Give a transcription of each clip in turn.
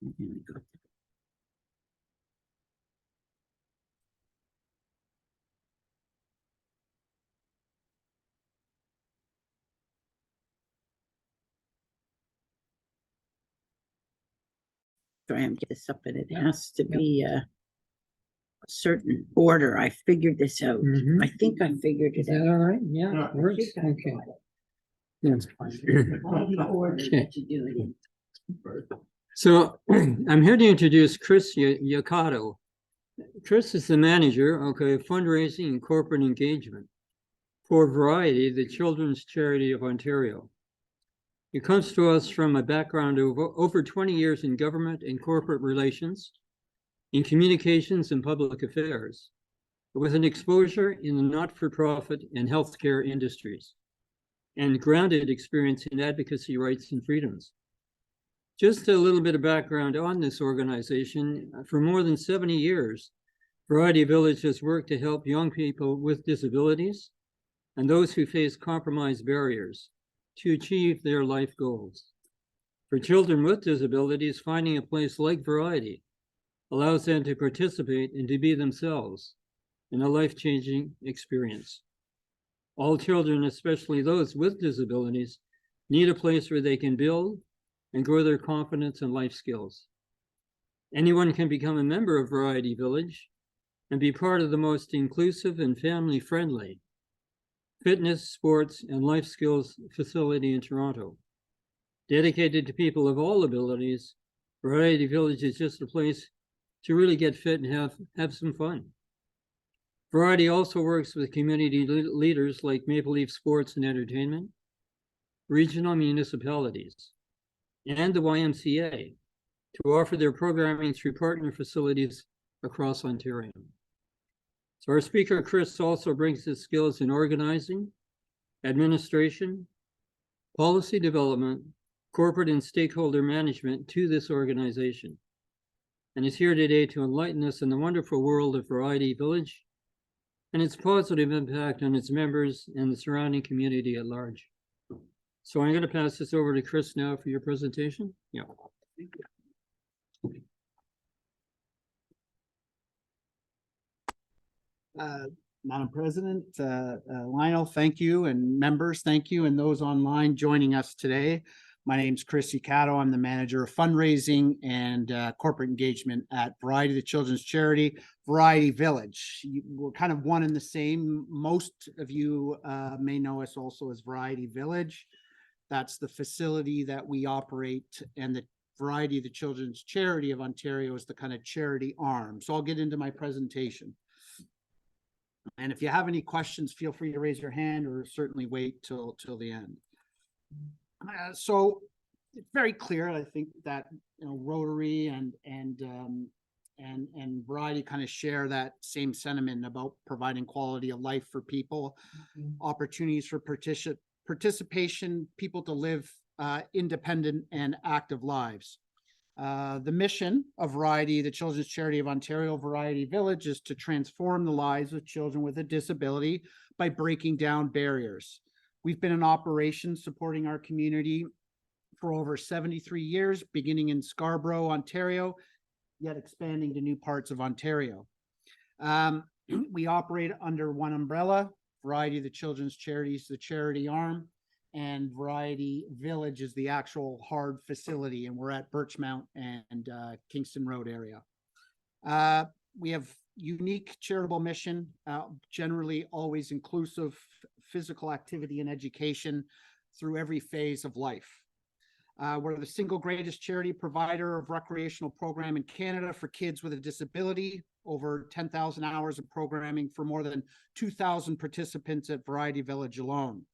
Here we go. Try and get this up, and it has to be a certain order. I figured this out. I think I figured Is it that out. all right? Yeah, it works. I think I Okay. got it. That's All the order that you do it in. So I'm here to introduce Chris Yakato. Chris is the manager, of fundraising and corporate engagement for Variety, the children's charity of Ontario. He comes to us from a background of over 20 years in government and corporate relations, in communications and public affairs, with an exposure in the not-for-profit and healthcare industries, and grounded experience in advocacy rights and freedoms. Just a little bit of background on this organization. For more than 70 years, Variety Village has worked to help young people with disabilities and those who face compromised barriers to achieve their life goals. For children with disabilities, finding a place like Variety allows them to participate and to be themselves in a life-changing experience. All children, especially those with disabilities, need a place where they can build and grow their confidence and life skills. Anyone can become a member of Variety Village and be part of the most inclusive and family-friendly fitness, sports, and life skills facility in Toronto. Dedicated to people of all abilities, Variety Village is just a place to really get fit and have some fun. Variety also works with community leaders like Maple Leaf Sports and Entertainment, regional municipalities, and the YMCA to offer their programming through partner facilities across Ontario. So our speaker, Chris, also brings his skills in organizing, administration, policy development, corporate and stakeholder management to this organization, and is here today to enlighten us in the wonderful world of Variety Village and its positive impact on its members and the surrounding community at large. So I'm going to pass this over to Chris now for your presentation. Yeah. Madam President, Lionel, thank you, and members, thank you, and those online joining us today. My name is Chris Yakato. I'm the manager of fundraising and corporate engagement at Variety, the children's charity, Variety Village. We're kind of one and the same. Most of you may know us also as Variety Village. That's the facility that we operate, and the Variety, the children's charity of Ontario is the kind of charity arm. So I'll get into my presentation. And if you have any questions, feel free to raise your hand or certainly wait till the end. So it's very clear, I think, that Rotary and Variety kind of share that same sentiment about providing quality of life for people, opportunities for participation, people to live independent and active lives. The mission of Variety, the children's charity of Ontario, Variety Village, is to transform the lives of children with a disability by breaking down barriers. We've been in operation supporting our community for over 73 years, beginning in Scarborough, Ontario, yet expanding to new parts of Ontario. We operate under one umbrella. Variety, the children's charity, is the charity arm, and Variety Village is the actual hard facility, and we're at Birchmount and Kingston Road area. We have unique charitable mission, generally always inclusive physical activity and education through every phase of life. We're the single greatest charity provider of recreational program in Canada for kids with a disability, over 10,000 hours of programming for more than 2,000 participants at Variety Village alone.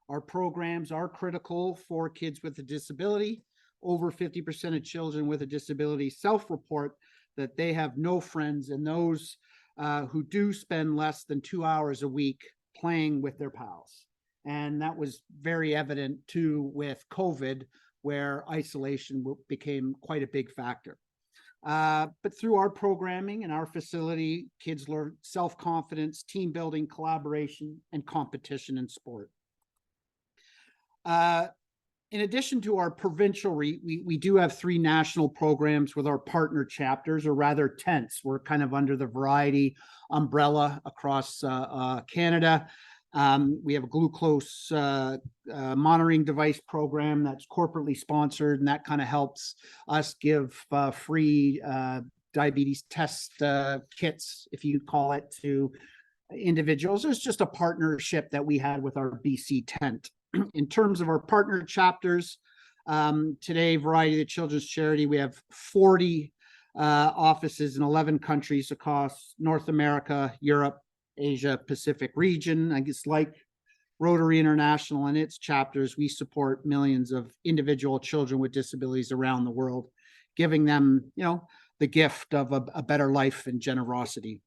Our programs are critical for kids with a disability. Over 50% of children with a disability self-report that they have no friends, and those who do spend less than 2 hours a week playing with their pals. And that was very evident too with COVID, where isolation became quite a big factor. But through our programming and our facility, kids learn self-confidence, team building, collaboration, and competition in sport. In addition to our provincial we do have 3 national programs with our partner chapters, or rather tents. We're kind of under the Variety umbrella across Canada. We have a glucose monitoring device program that's corporately sponsored, and that kind of helps us give free diabetes test kits, if you call it, to individuals. It's just a partnership that we had with our BC tent. In terms of our partner chapters, today, Variety of the Children's Charity, we have 40 offices in 11 countries across North America, Europe, Asia, Pacific region. I guess like Rotary International and its chapters, we support millions of individual children with disabilities around the world, giving them, the gift of a better life and generosity.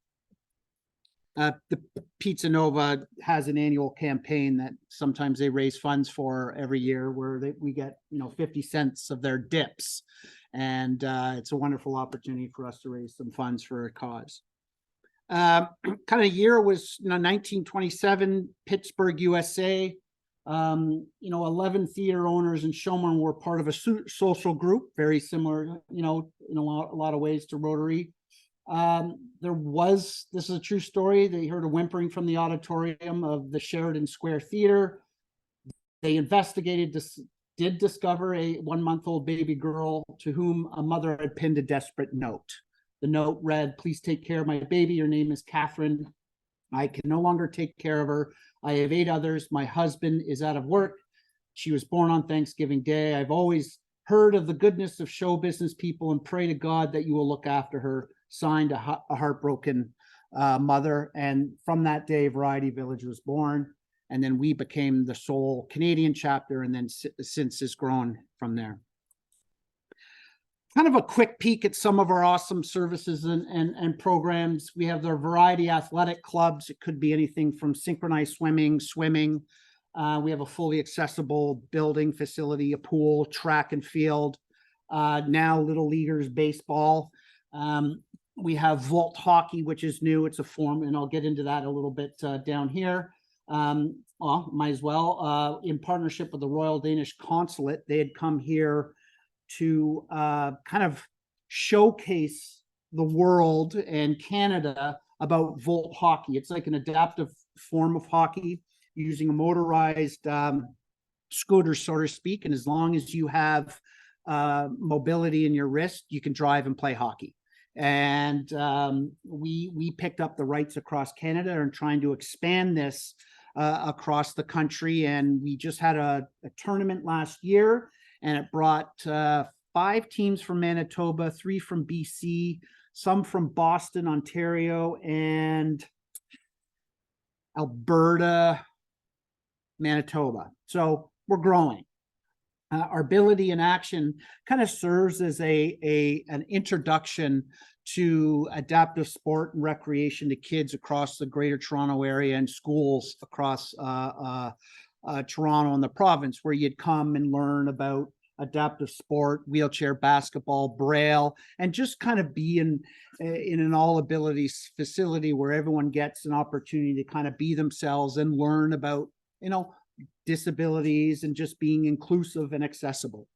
The Pizza Nova has an annual campaign that sometimes they raise funds for every year, where we get 50 cents of their dips, and it's a wonderful opportunity for us to raise some funds for a cause. Kind of year was 1927, Pittsburgh, USA. 11 theater owners and showmen were part of a social group, very similar, in a lot of ways to Rotary. This is a true story. They heard a whimpering from the auditorium of the Sheridan Square Theater. They investigated, did discover a 1-month-old baby girl to whom a mother had pinned a desperate note. The note read, "Please take care of my baby. Her name is Catherine. I can no longer take care of her. I have 8 others. My husband is out of work. She was born on Thanksgiving Day. I've always heard of the goodness of show business people and pray to God that you will look after her." Signed, a heartbroken mother. And from that day, Variety Village was born. And then we became the sole Canadian chapter, and then since has grown from there. Kind of a quick peek at some of our awesome services and programs. We have the Variety Athletic Clubs. It could be anything from synchronized swimming. We have a fully accessible building facility, a pool, track and field. Now Little Leaguers baseball. We have vault hockey, which is new. It's a form, and I'll get into that a little bit down here. Well, might as well. In partnership with the Royal Danish Consulate, they had come here to kind of showcase the world and Canada about vault hockey. It's like an adaptive form of hockey using a motorized scooter, so to speak. And as long as you have mobility in your wrist, you can drive and play hockey. And we picked up the rights across Canada and trying to expand this across the country. And we just had a tournament last year, and it brought 5 teams from Manitoba, 3 from BC, some from Boston, Ontario, and Alberta, Manitoba. So we're growing. Our ability in action kind of serves as an introduction to adaptive sport and recreation to kids across the Greater Toronto Area and schools across Toronto and the province, where you'd come and learn about adaptive sport, wheelchair basketball, braille, and just kind of be in an all abilities facility where everyone gets an opportunity to kind of be themselves and learn about, disabilities and just being inclusive and accessible.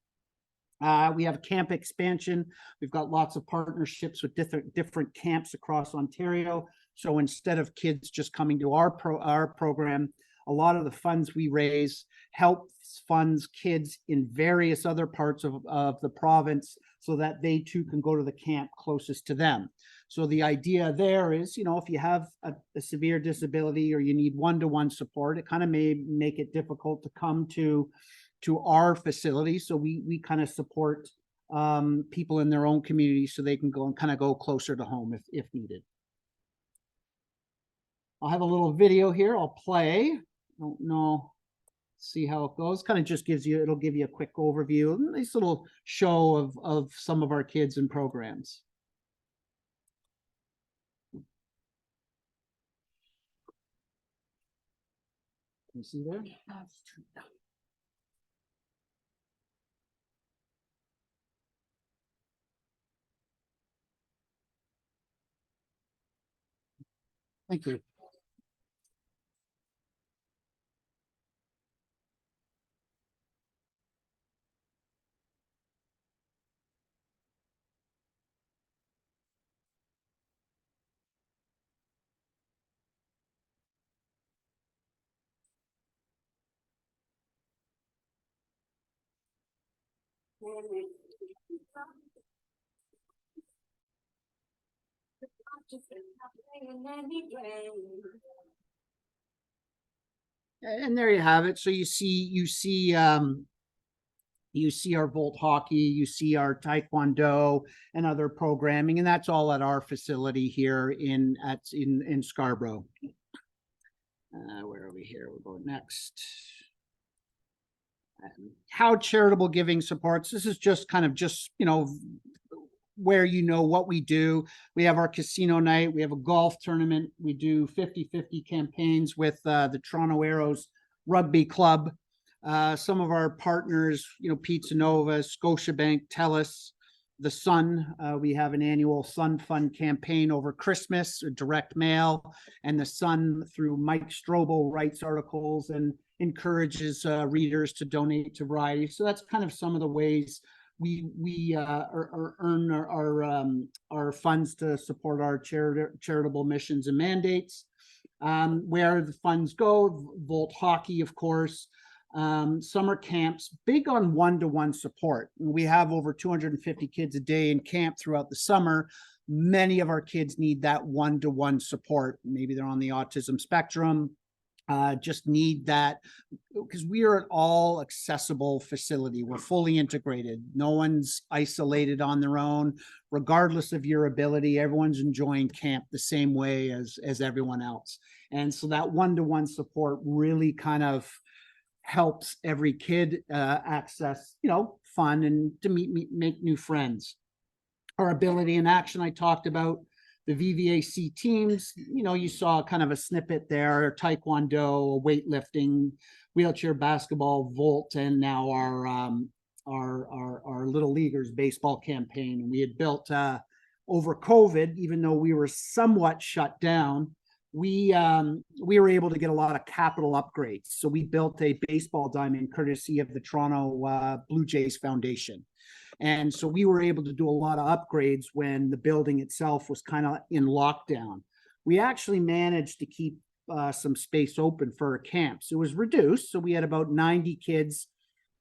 We have camp expansion. We've got lots of partnerships with different camps across Ontario. So instead of kids just coming to our program, a lot of the funds we raise funds kids in various other parts of the province, so that they too can go to the camp closest to them. So the idea there is, if you have a severe disability or you need one-to-one support, it kind of may make it difficult to come to our facility. So we kind of support people in their own community so they can go and kind of go closer to home if needed. I'll have a little video here. I'll play. I don't know. See how it goes. Kind of just it'll give you a quick overview, a nice little show of some of our kids and programs. Can you see there? Thank you. And there you have it. So you see our Volt hockey, you see our Taekwondo and other programming, and that's all at our facility here in Scarborough. Where are we here? We'll go next. How charitable giving supports. This is just kind of where what we do. We have our casino night. We have a golf tournament. We do 50-50 campaigns with the Toronto Arrows Rugby Club. Some of our partners, Pizza Nova, Scotiabank, TELUS, the Sun. We have an annual Sun Fund campaign over Christmas, direct mail, and the Sun through Mike Strobel writes articles and encourages readers to donate to Variety. So that's kind of some of the ways we earn our funds to support our charitable missions and mandates. Where the funds go, Volt Hockey, of course. Summer camps, big on one-to-one support. We have over 250 kids a day in camp throughout the summer. Many of our kids need that one-to-one support. Maybe they're on the autism spectrum, just need that, because we are an all accessible facility. We're fully integrated. No one's isolated on their own, regardless of your ability. Everyone's enjoying camp the same way as everyone else. And so that one-to-one support really kind of helps every kid access, fun and to make new friends. Our ability in action, I talked about the VVAC teams. You saw kind of a snippet there: Taekwondo, weightlifting, wheelchair basketball, Volt, and now our Little Leaguers baseball campaign. We had built over COVID, even though we were somewhat shut down. We were able to get a lot of capital upgrades. So we built a baseball diamond courtesy of the Toronto Blue Jays Foundation. And so we were able to do a lot of upgrades when the building itself was kind of in lockdown. We actually managed to keep some space open for our camps. It was reduced. So we had about 90 kids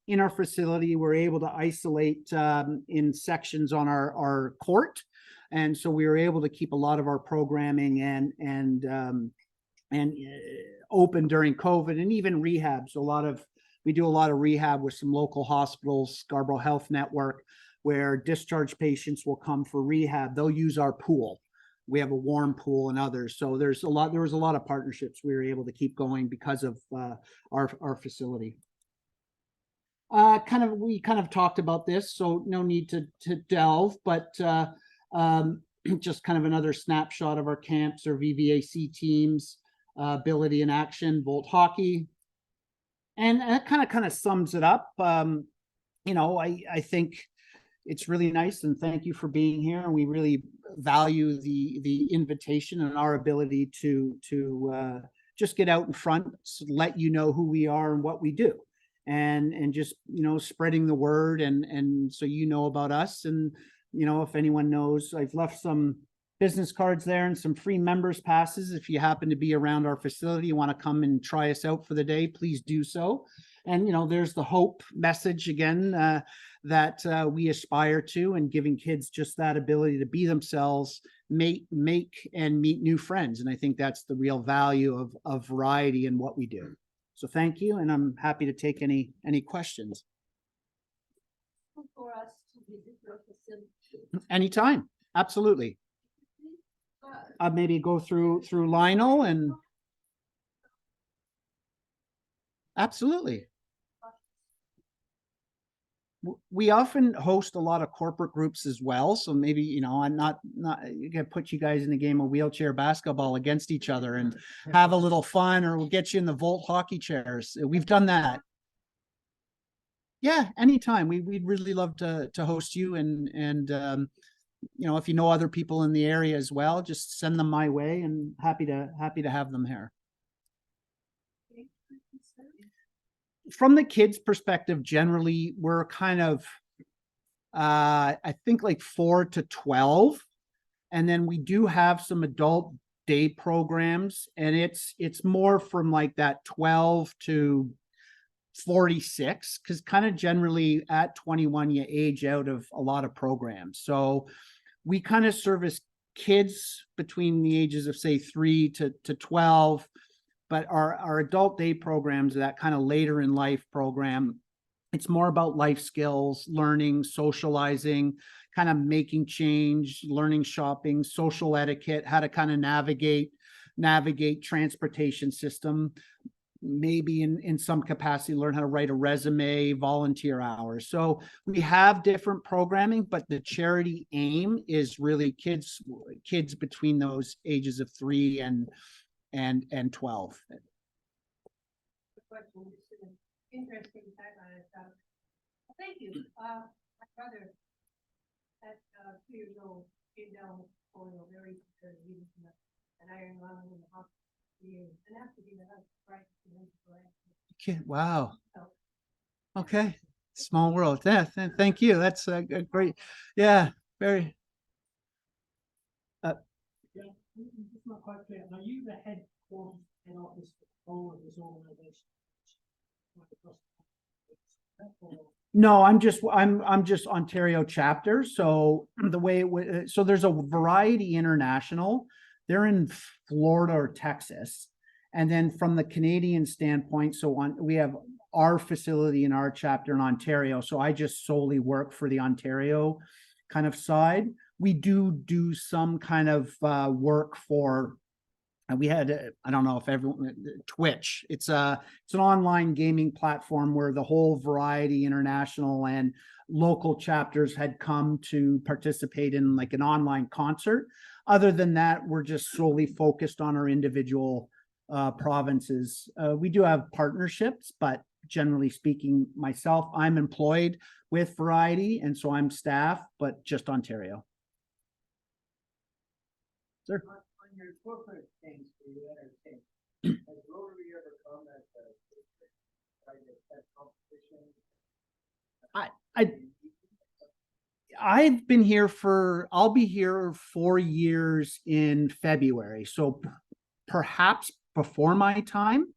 in our facility. We're able to isolate in sections on our court. And so we were able to keep a lot of our programming and open during COVID, and even rehab. So we do a lot of rehab with some local hospitals, Scarborough Health Network, where discharged patients will come for rehab. They'll use our pool. We have a warm pool and others. So there was a lot of partnerships we were able to keep going because of our facility. We kind of talked about this, so no need to delve, but just kind of another snapshot of our camps or VVAC teams, ability in action, Volt hockey. And that kind of sums it up. I think it's really nice, and thank you for being here. And we really value the invitation and our ability to just get out in front, let you know who we are and what we do, and just spreading the word, and so about us. And if anyone knows, I've left some business cards there and some free members passes. If you happen to be around our facility, you want to come and try us out for the day, please do so. And there's the hope message again that we aspire to, and giving kids just that ability to be themselves, make and meet new friends. And I think that's the real value of Variety and what we do. So thank you, and I'm happy to take any questions. For us to visit your facility. Anytime, absolutely. Maybe go through Lionel, and absolutely. We often host a lot of corporate groups as well. So maybe, I'm not gonna put you guys in a game of wheelchair basketball against each other and have a little fun, or we'll get you in the Volt hockey chairs. We've done that. Yeah, anytime. We'd really love to host you, and if you know other people in the area as well, just send them my way, and happy to have them here. From the kids' perspective, generally, we're kind of, I think, like 4 to 12, and then we do have some adult day programs, and it's more from like that 12 to 46, because kind of generally at 21, you age out of a lot of programs. So we kind of service kids between the ages of say 3 to 12, but our adult day programs, that kind of later in life program, it's more about life skills, learning, socializing, kind of making change, learning shopping, social etiquette, how to kind of navigate transportation system, maybe in some capacity learn how to write a resume, volunteer hours. So we have different programming, but the charity aim is really kids between those ages of 3 and 12. Interesting timeline. Thank you. My brother at 2 years old came down with polio very concerned. He was in an iron lung in the hospital for years. And after he left, right. Okay, wow. Okay, small world. Yeah, thank you. That's a great. Yeah, very. Yeah, it's not quite clear. Are you the head office for all of this organization? No, I'm just Ontario chapter. So the way so there's a Variety International. They're in Florida or Texas, and then from the Canadian standpoint, we have our facility in our chapter in Ontario. So I just solely work for the Ontario kind of side. We do some kind of work for. We had, I don't know if everyone, Twitch. It's an online gaming platform where the whole Variety International and local chapters had come to participate in like an online concert. Other than that, we're just solely focused on our individual provinces. We do have partnerships, but generally speaking, myself, I'm employed with Variety, and so I'm staff, but just Ontario. Sir. On your corporate things for you entertainment, has Rotary ever come at the competition? I've been here I'll be here 4 years in February. So perhaps before my time.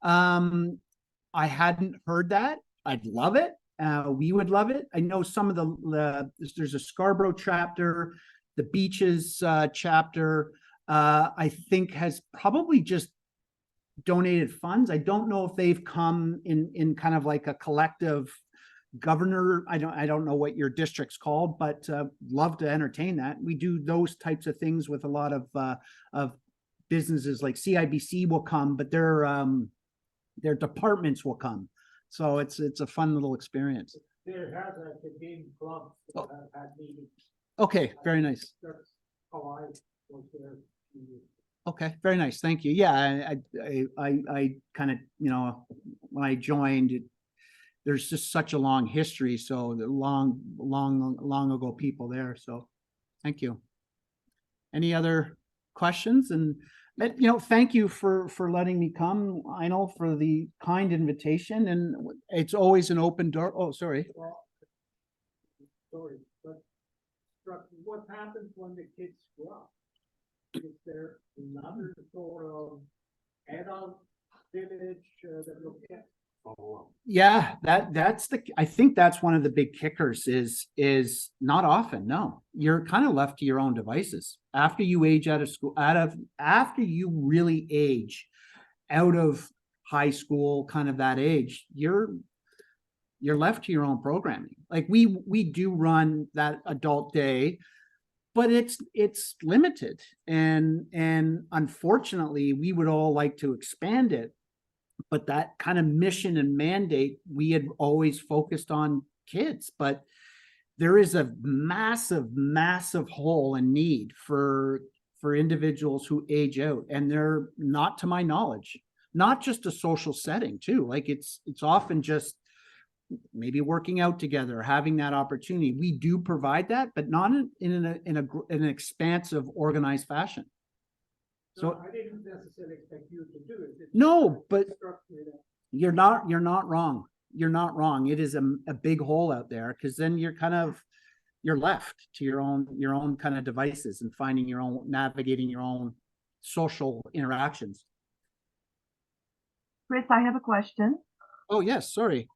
I hadn't heard that. I'd love it. We would love it. I know some of there's a Scarborough chapter, the Beaches chapter, I think has probably just donated funds. I don't know if they've come in kind of like a collective governor. I don't know what your district's called, but love to entertain that. We do those types of things with a lot of businesses. Like CIBC will come, but their departments will come. So it's a fun little experience. There has a game club that have had meetings. Okay, very nice. That's how I was there. Okay, very nice. Thank you. Yeah, I kind of, when I joined, there's just such a long history. So the long ago people there. So thank you. Any other questions? And thank you for letting me come. I know for the kind invitation, and it's always an open door. Oh, sorry. Well, sorry, but what happens when the kids grow up? Is there another sort of adult village that will get? Yeah, I think that's one of the big kickers is not often. No, you're kind of left to your own devices after you age out of school, after you really age out of high school, kind of that age, you're left to your own programming. Like we do run that adult day, but it's limited. And unfortunately, we would all like to expand it. But that kind of mission and mandate, we had always focused on kids, but there is a massive hole and need for individuals who age out, and they're not, to my knowledge, not just a social setting too. Like it's often just maybe working out together, having that opportunity. We do provide that, but not in an expansive, organized fashion. So I didn't necessarily expect you to do it. No, but you're not wrong. You're not wrong. It is a big hole out there, because then you're left to your own kind of devices and navigating your own social interactions. Chris, I have a question. Oh, yes, sorry.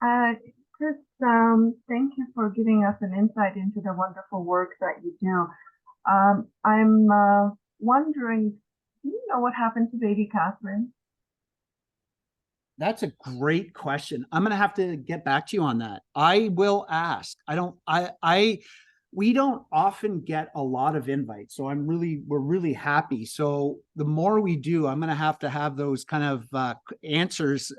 Chris, thank you for giving us an insight into the wonderful work that you do. I'm wondering, do you know what happened to baby Catherine? That's a great question. I'm gonna have to get back to you on that. I will ask. We don't often get a lot of invites, so we're really happy. So the more we do, I'm gonna have to have those kind of answers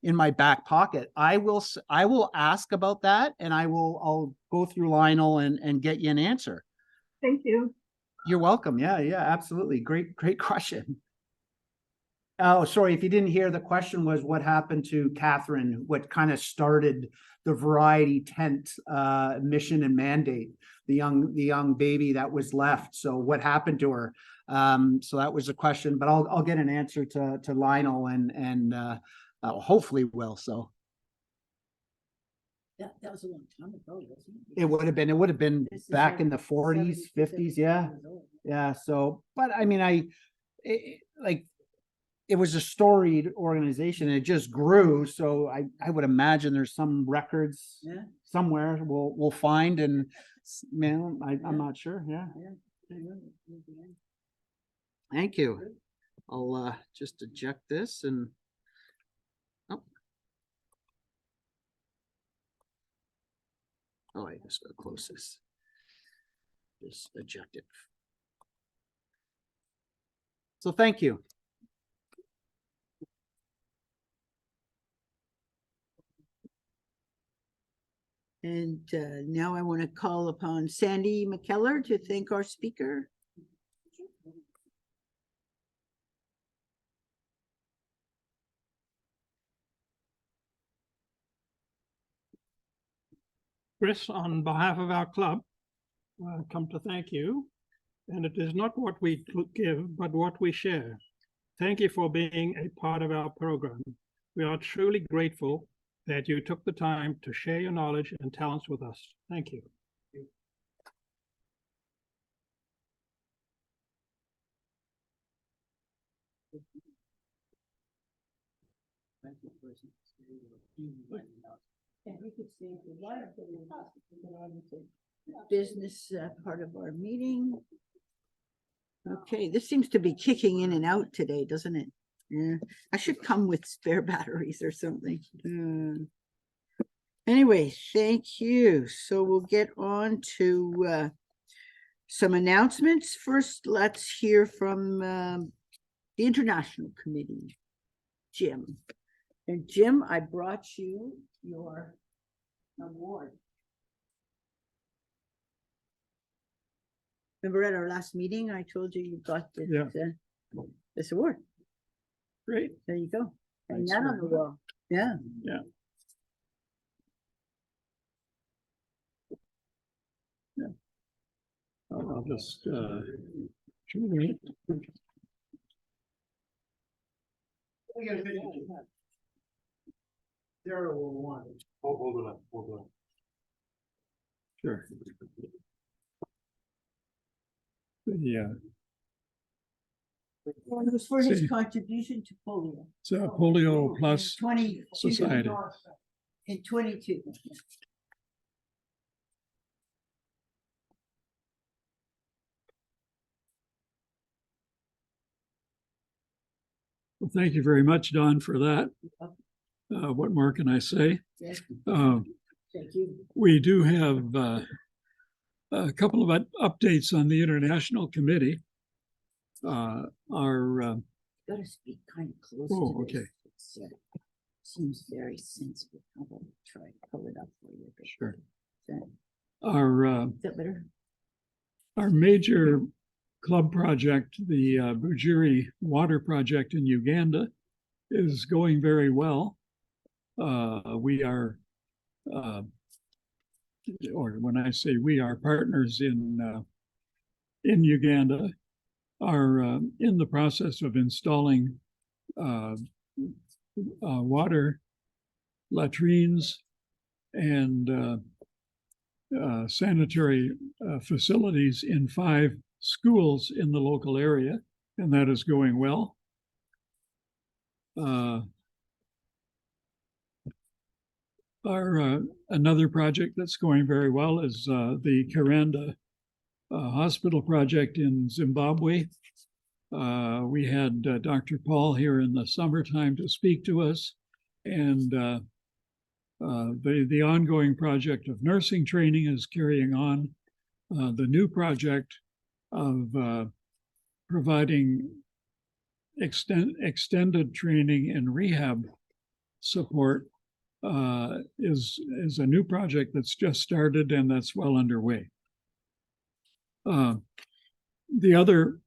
in my back pocket. I will ask about that, and I'll go through Lionel and get you an answer. Thank you. You're welcome. Yeah, absolutely. Great question. Oh, sorry, if you didn't hear, the question was what happened to Catherine, what kind of started the variety tent mission and mandate, the young baby that was left. So what happened to her? So that was a question, but I'll get an answer to Lionel and hopefully will. So That was a long time ago, wasn't it? it would have been This is back like in the 40s, 70, 50s. Yeah. years old. Yeah. So, but I mean, it was a storied organization and it just grew. So I would imagine there's some records Yeah. somewhere we'll find, and man, I'm not sure. Yeah. Yeah. I know. It'll be in. Thank you. I'll just eject this and I just gotta close this. Just eject it. So thank you. And now I want to call upon Sandy McKellar to thank our speaker. Chris, on behalf of our club, come to thank you. And it is not what we give, but what we share. Thank you for being a part of our program. We are truly grateful that you took the time to share your knowledge and talents with us. Thank you. Business part of our meeting. Okay, this seems to be kicking in and out today, doesn't it? Yeah, I should come with spare batteries or something. Anyway, thank you. So we'll get on to some announcements. First, let's hear from the International Committee, Jim. And Jim, I brought you your award. Remember at our last meeting, I told you you got this, this award. Great. There you go. And Thanks that on very the much. wall. Yeah. Yeah. Yeah. I'll just Zero or one. Hold it up. Sure. Yeah. Well, it was for his See. contribution to polio. So Polio Plus 20 Society. in 22. Well, thank you very much, Don, for that. What more can I say? Yes, Uh, thank you. we do have a couple of updates on the International Committee. Our Gotta speak kind of close Oh, to this. okay. It's, seems very sensitive. I'm gonna try to pull it up for you. Sure. Is our that better? our major club project, the Bujiri Water Project in Uganda, is going very well. We are, or when I say we, our partners in Uganda are in the process of installing water latrines and sanitary facilities in 5 schools in the local area, and that is going well. Our another project that's going very well is the Karanda Hospital project in Zimbabwe. We had Dr. Paul here in the summertime to speak to us, and the ongoing project of nursing training is carrying on. The new project of providing extended training in rehab support is a new project that's just started and that's well underway. The other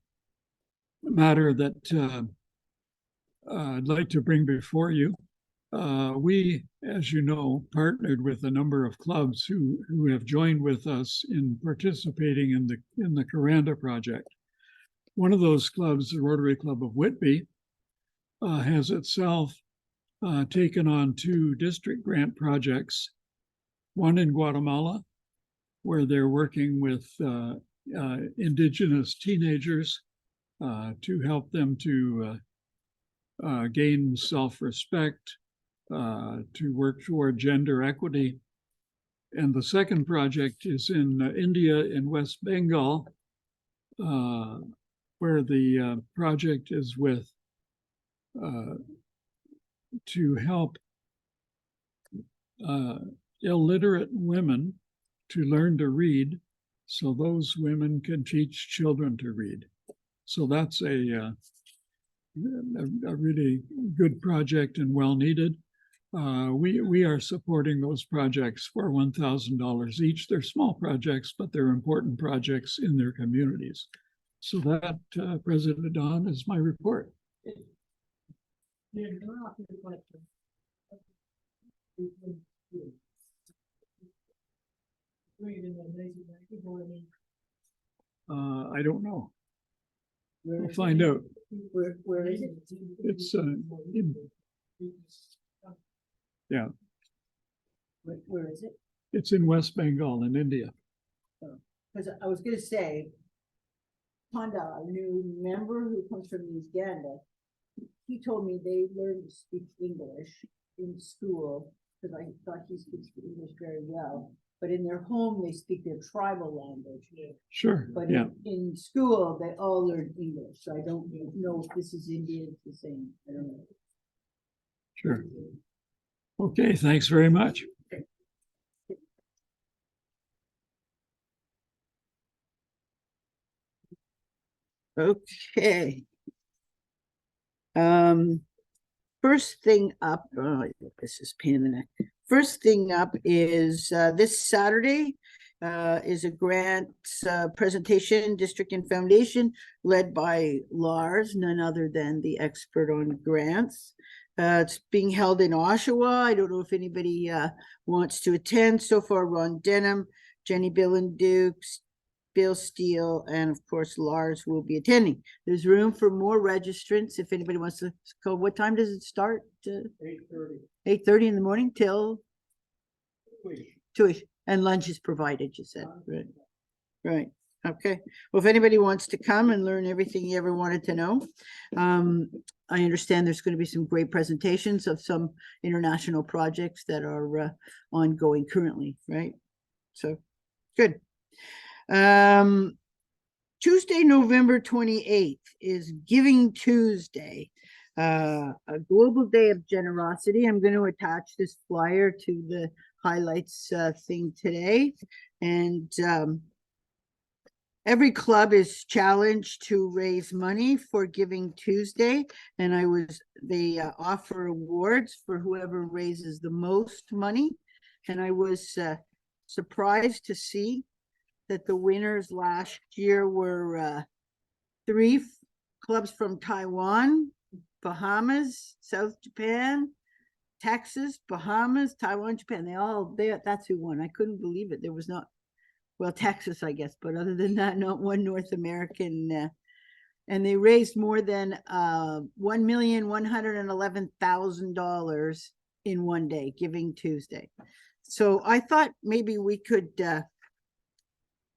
matter that I'd like to bring before you, we, as you know, partnered with a number of clubs who have joined with us in participating in the Karanda project. One of those clubs, the Rotary Club of Whitby, has itself taken on 2 district grant projects, one in Guatemala, where they're working with indigenous teenagers to help them to gain self-respect, to work toward gender equity. And the second project is in India, in West Bengal, where the project is with to help illiterate women to learn to read, so those women can teach children to read. So that's a really good project and well needed. We are supporting those projects for $1,000 each. They're small projects, but they're important projects in their communities. So that, President Don, is my report. I don't know. We'll find out. Where is it? It's yeah, Where is it? it's in West Bengal in India. Because I was gonna say, Honda, a new member who comes from Uganda, he told me they learned to speak English in school, because I thought he speaks English very well. But in their home, they speak their tribal language. Sure, But yeah. in school, they all learn English. So I don't know if this is India, it's the same. I don't know. Sure. Okay, thanks very much. Okay. First thing up, oh, this is pain in the neck. First thing up is this Saturday is a grant presentation, district and foundation, led by Lars, none other than the expert on grants. It's being held in Oshawa. I don't know if anybody wants to attend. So far, Ron Denham, Jenny Billendukes, Bill Steele, and of course, Lars will be attending. There's room for more registrants if anybody wants to go. What time does it start? 8:30. 8:30 in the morning till 2ish. And lunch is provided, you said, right? Right. Okay. Well, if anybody wants to come and learn everything you ever wanted to know, I understand there's going to be some great presentations of some international projects that are ongoing currently, right? So, good. Tuesday, November 28th is Giving Tuesday, a global day of generosity. I'm going to attach this flyer to the highlights thing today. And every club is challenged to raise money for Giving Tuesday. And they offer awards for whoever raises the most money. And I was surprised to see that the winners last year were 3 clubs from Taiwan, Bahamas, South Japan, Texas, Bahamas, Taiwan, Japan. That's who won. I couldn't believe it. There was not, well, Texas, I guess, but other than that, not one North American. And they raised more than $1,111,000 in one day, Giving Tuesday. So I thought maybe we could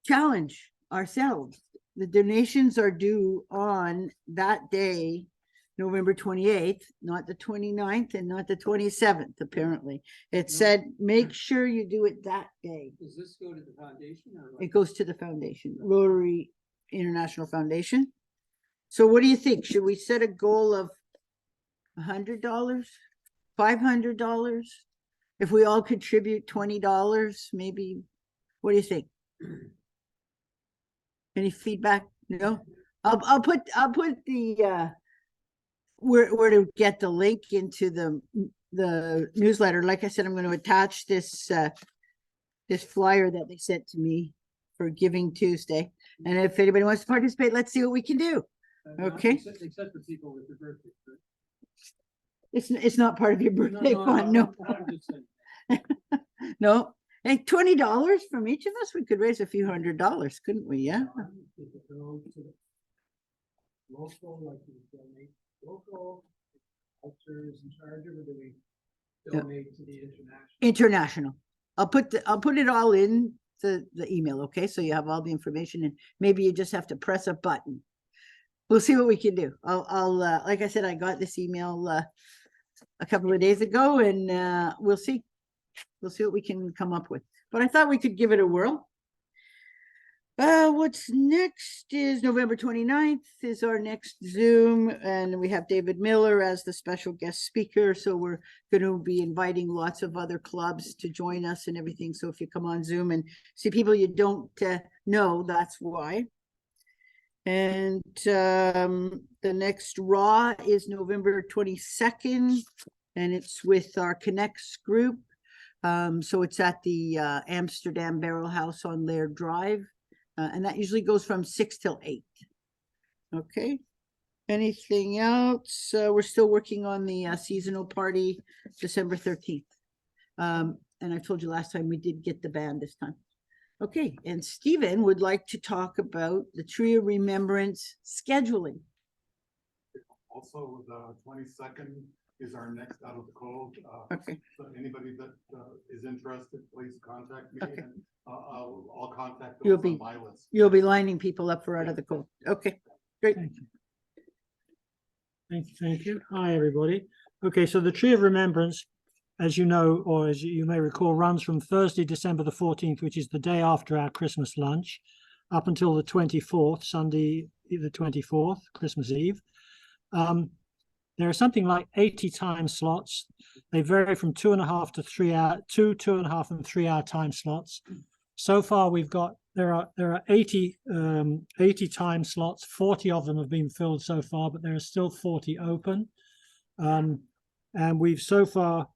challenge ourselves. The donations are due on that day November 28th, not the 29th and not the 27th, apparently. It No. said, make sure you do it that day. Does this go to the foundation or? what? It goes to the foundation, Rotary International Foundation. So what do you think? Should we set a goal of $100, $500? If we all contribute $20, maybe, what do you think? Any feedback? No? I'll put the where to get the link into the newsletter. Like I said, I'm going to attach this this flyer that they sent to me for Giving Tuesday. And if anybody wants to participate, let's see what we can do. Okay. Except for people with the birthday. It's not part of your birthday fund, no. I'm just saying. No. Hey, $20 from each of us, we could raise a few $100s, couldn't we? Yeah. Local, like we donate local, culture is in charge of it, or we Yeah. donate to the international? International. I'll put it all in the email, okay? So you have all the information, and maybe you just have to press a button. We'll see what we can do. I'll like I said, I got this email a couple of days ago, and we'll see what we can come up with. But I thought we could give it a whirl. What's next is November 29th is our next Zoom, and we have David Miller as the special guest speaker. So we're going to be inviting lots of other clubs to join us and everything. So if you come on Zoom and see people you don't know, that's why. And the next Raw is November 22nd, and it's with our Connects group. So it's at the Amsterdam Barrel House on Laird Drive. And that usually goes from 6 till 8. Okay. Anything else? We're still working on the seasonal party, December 13th. And I told you last time we did get the band this time. Okay. And Stephen would like to talk about the Tree of Remembrance scheduling. Also, the 22nd is our next Out of the Cold. Okay. So anybody that is interested, please contact me, Okay. and I'll contact You'll those on be- my list. You'll be lining people up for Out of the Cold. Okay. Great. Thank you. Thank you. Hi, everybody. Okay, so the Tree of Remembrance, as you know, or as you may recall, runs from Thursday, December the 14th, which is the day after our Christmas lunch, up until the 24th, Sunday, the 24th, Christmas Eve. There are something like 80 time slots. They vary from 2.5 to 3 hour, 2.5 and 3 hour time slots. So far, there are 80 time slots. 40 of them have been filled so far, but there are still 40 open. And we've so far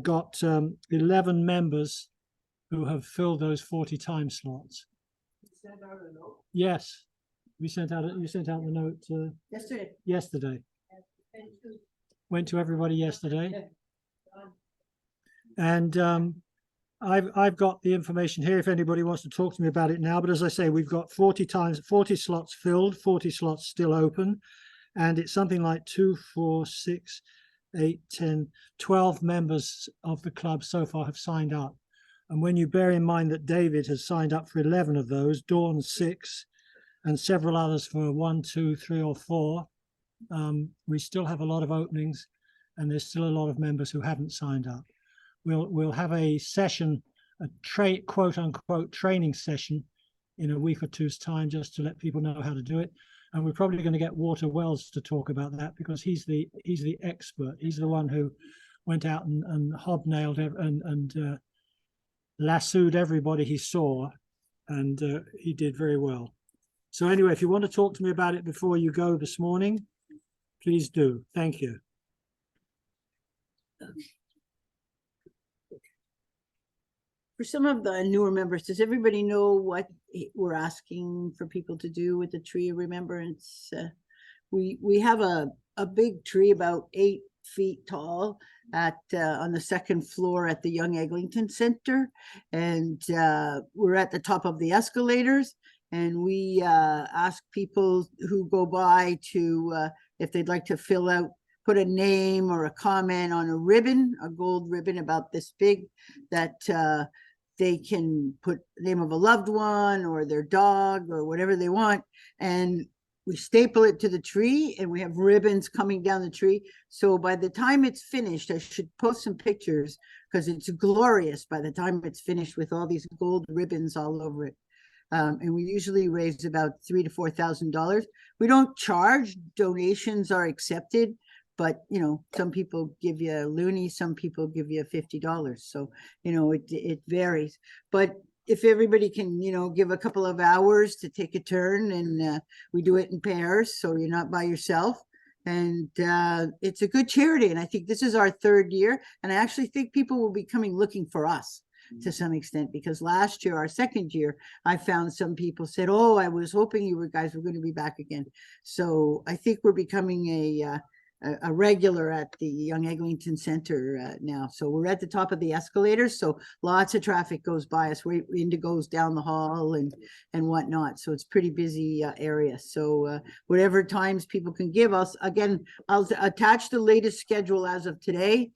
got 11 members who have filled those 40 time slots. Send out a note. Yes, you sent out the note Yesterday. yesterday. And to, Went to everybody yesterday. um, And I've got the information here if anybody wants to talk to me about it now. But as I say, we've got 40 slots filled, 40 slots still open. And it's something like 2, 4, 6, 8, 10, 12 members of the club so far have signed up. And when you bear in mind that David has signed up for 11 of those, Dawn 6, and several others for 1, 2, 3, or 4, we still have a lot of openings, and there's still a lot of members who haven't signed up. We'll have a session, a quote unquote training session in a week or two's time, just to let people know how to do it. And we're probably going to get Walter Wells to talk about that, because he's the expert. He's the one who went out and hobnailed and lassoed everybody he saw, and he did very well. So anyway, if you want to talk to me about it before you go this morning, please do. Thank you. For some of the newer members, does everybody know what we're asking for people to do with the Tree of Remembrance? We have a big tree about 8 feet tall at on the second floor at the Young Eglinton Center, and we're at the top of the escalators, and we ask people who go by to if they'd like to put a name or a comment on a ribbon, a gold ribbon about this big, that they can put the name of a loved one or their dog or whatever they want. And we staple it to the tree and we have ribbons coming down the tree. So by the time it's finished, I should post some pictures because it's glorious by the time it's finished with all these gold ribbons all over it. And we usually raise about $3,000 to $4,000. We don't charge, donations are accepted, but you know, some people give you a loonie, some people give you $50. So, you know, it varies. But if everybody can, you know, give a couple of hours to take a turn, and we do it in pairs, so you're not by yourself. And it's a good charity. And I think this is our 3rd year. And I actually think people will be coming looking for us to some extent, because last year, our 2nd year, I found some people said, oh, I was hoping you guys were going to be back again. So I think we're becoming a regular at the Young Eglinton Center now. So we're at the top of the escalators, so lots of traffic goes by us. Indigo's down the hall and whatnot. So it's pretty busy area. So whatever times people can give us, again, I'll attach the latest schedule as of today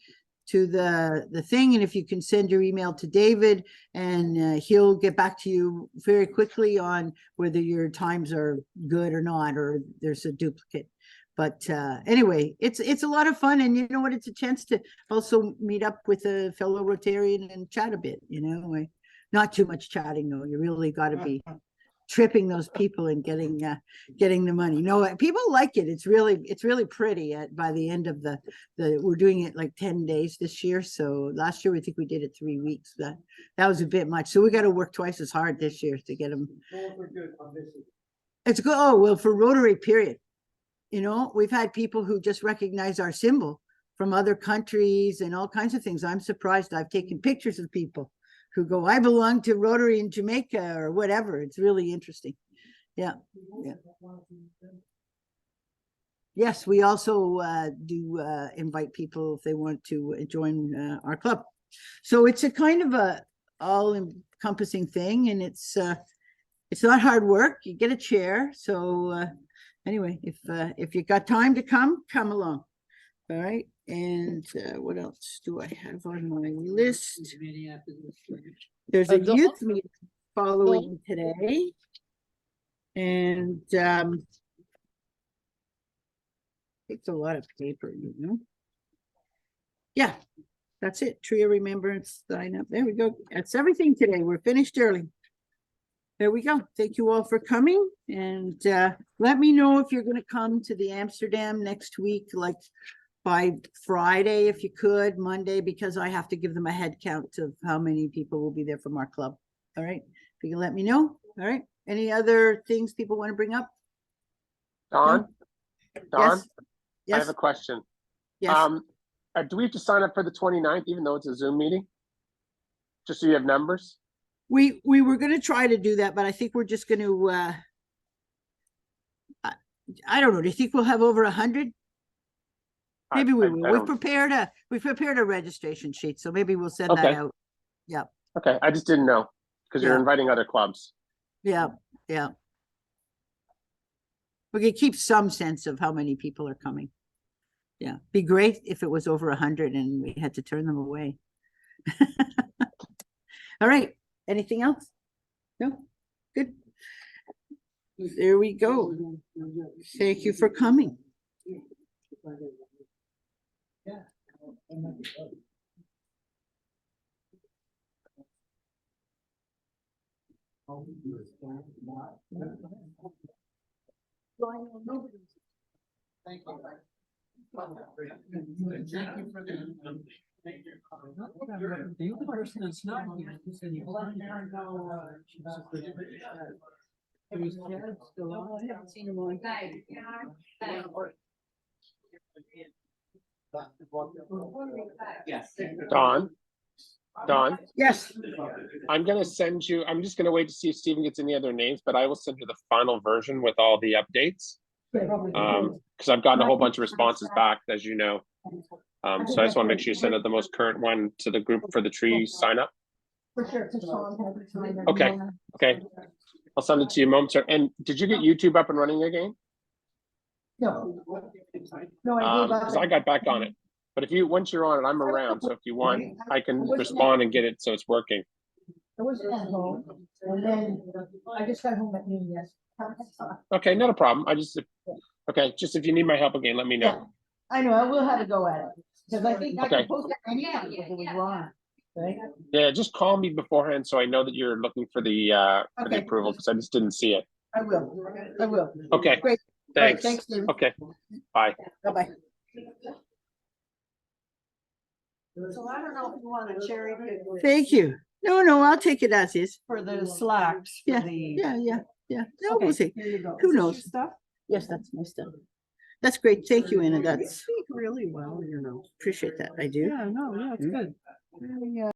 to the thing. And if you can send your email to David, and he'll get back to you very quickly on whether your times are good or not, or there's a duplicate. But anyway, it's a lot of fun, and you know what? It's a chance to also meet up with a fellow Rotarian and chat a bit. You know, not too much chatting though. You really got to be tripping those people and getting the money. No, people like it. It's really pretty. By the end of the we're doing it like 10 days this year. So last year I think we did it 3 weeks. That was a bit much. So we got to work twice as hard this year to get them. It's good. Oh well, for Rotary, period. You know, we've had people who just recognize our symbol from other countries and all kinds of things. I'm surprised. I've taken pictures of people who go, I belong to Rotary in Jamaica or whatever. It's really interesting. Yeah. Yes, we also do invite people if they want to join our club. So it's a kind of a all-encompassing thing, and it's not hard work. You get a chair. So anyway, if you got time to come along. All right. And what else do I have on my list? There's a youth meeting following today. And it's a lot of paper, you know. Yeah, that's it. Tree of Remembrance sign up. There we go. That's everything today. We're finished early. There we go. Thank you all for coming. And let me know if you're going to come to the Amsterdam next week, like by Friday, if you could, Monday, because I have to give them a head count of how many people will be there from our club. All right. If you can let me know. All right. Any other things people want to bring up? Don? No? Don? Yes. Yes. I have a question. Yes. Do we have to sign up for the 29th, even though it's a Zoom meeting? Just so you have numbers? We were going to try to do that, but I think we're just going to, I don't know. Do you think we'll have over 100? Maybe we will. We've prepared a registration sheet, so maybe we'll send that out. Yeah. Okay. I just didn't know because you're inviting other clubs. Yeah. Yeah. We could keep some sense of how many people are coming. Yeah. Be great if it was over 100 and we had to turn them away. All right. Anything else? No? Good. There we go. Thank you for coming. Thank you. The only person that's not here is I haven't seen him on. Yes. Don? Yes. I'm going to send you, I'm just going to wait to see if Stephen gets any other names, but I will send you the final version with all the updates. Because I've gotten a whole bunch of responses back, as you know. So I just want to make sure you send out the most current one to the group for the tree sign up. For sure. Okay. Okay. I'll send it to you momentarily. And did you get YouTube up and running again? No. No, I gave up. Because I got back on it. But if you, once you're on it, I'm around. So if you want, I can respond and get it so it's working. I wasn't at home, and then I just got home at noon, yes. Okay, not a problem. Okay, just if you need my help again, let me Yeah, know. I know, I will have a go at it, because I think I Okay. can post it anytime if it was wrong, right? Yeah, just call me beforehand so I know that you're looking for the Okay. approval, because I just didn't see it. I will, I will. Okay, Great. All right, thanks. thanks, David. Okay, bye. Bye-bye. So I don't know if you want a cherry pick Thank you. No, I'll take it as is. for the slacks. for Yeah, the- yeah. No, Okay, we'll see. here you go. Who Is this knows? your stuff? Yes, that's my stuff. That's great. Thank you, Anna. You That's, speak really well, you know. appreciate that. I do. Yeah, no, yeah, it's good.